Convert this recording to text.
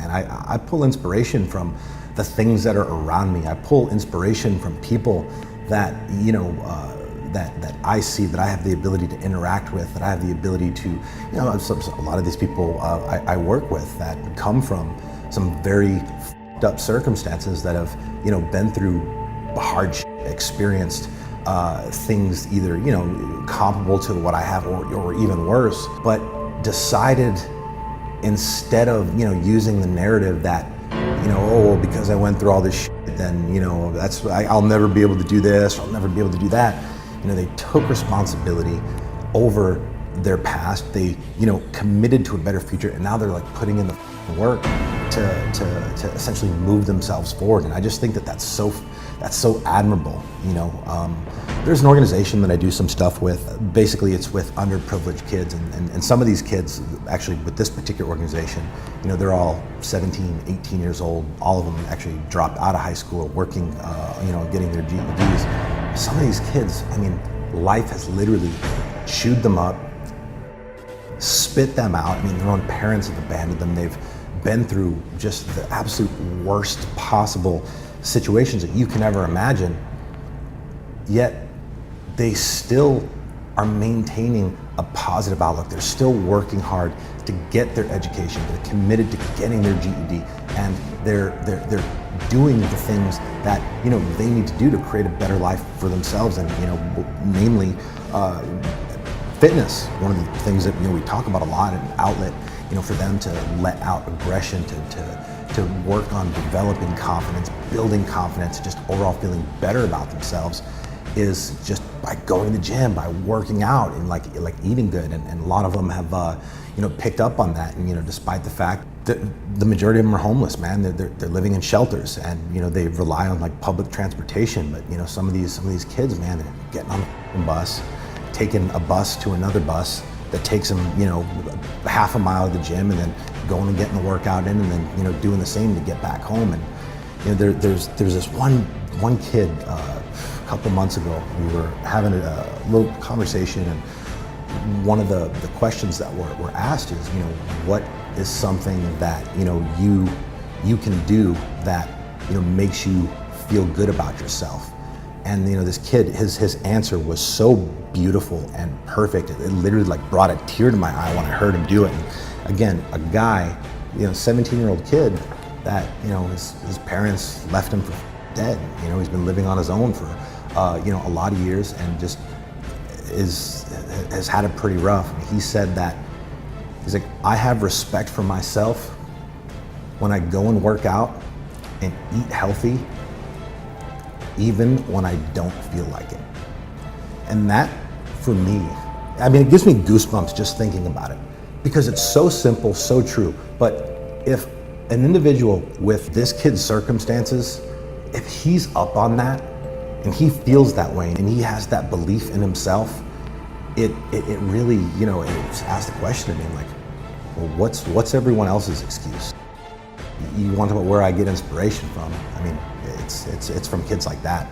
man. I pull inspiration from the things that are around me. I pull inspiration from people that, that I see, that I have the ability to interact with, that I have the ability to, a lot of these people I work with that come from some very f***ed up circumstances that have, been through hard shit, experienced things either, comparable to what I have or even worse, but decided instead of, using the narrative that, oh, because I went through all this shit, then, I'll never be able to do this, or I'll never be able to do that. They took responsibility over their past. They, committed to a better future, and now they're like putting in the work to essentially move themselves forward. And I just think that that's so admirable. There's an organization that I do some stuff with. Basically, it's with underprivileged kids, and some of these kids, actually with this particular organization, they're all 17, 18 years old. All of them actually dropped out of high school, working, getting their GEDs. Some of these kids, life has literally chewed them up, spit them out. Their own parents have abandoned them. They've been through just the absolute worst possible situations that you can ever imagine, yet they still are maintaining a positive outlook. They're still working hard to get their education. They're committed to getting their GED, and they're doing the things that they need to do to create a better life for themselves, and namely fitness. One of the things that we talk about a lot, an outlet for them to let out aggression, to work on developing confidence, building confidence, just overall feeling better about themselves, is just by going to the gym, by working out, and like eating good. And a lot of them have picked up on that. And despite the fact that the majority of them are homeless, man, they're living in shelters, and they rely on like public transportation. But some of these kids, man, they're getting on the bus, taking a bus to another bus that takes them, half a mile to the gym, and then going and getting the workout in, and then, doing the same to get back home. And, there's this one kid, a couple months ago, we were having a little conversation, and one of the questions that were asked is, what is something that, you can do that, makes you feel good about yourself? And this kid, his answer was so beautiful and perfect. It literally like brought a tear to my eye when I heard him do it. And again, a guy, 17-year-old kid that, his parents left him for dead. He's been living on his own for, a lot of years, and just has had it pretty rough. He said that, he's like, I have respect for myself when I go and work out and eat healthy, even when I don't feel like it. And that, for me, it gives me goosebumps just thinking about it, because it's so simple, so true. But if an individual with this kid's circumstances, if he's up on that, and he feels that way, and he has that belief in himself, it really, it asks the question to me, like, well, what's everyone else's excuse? You want to know where I get inspiration from? It's from kids like that.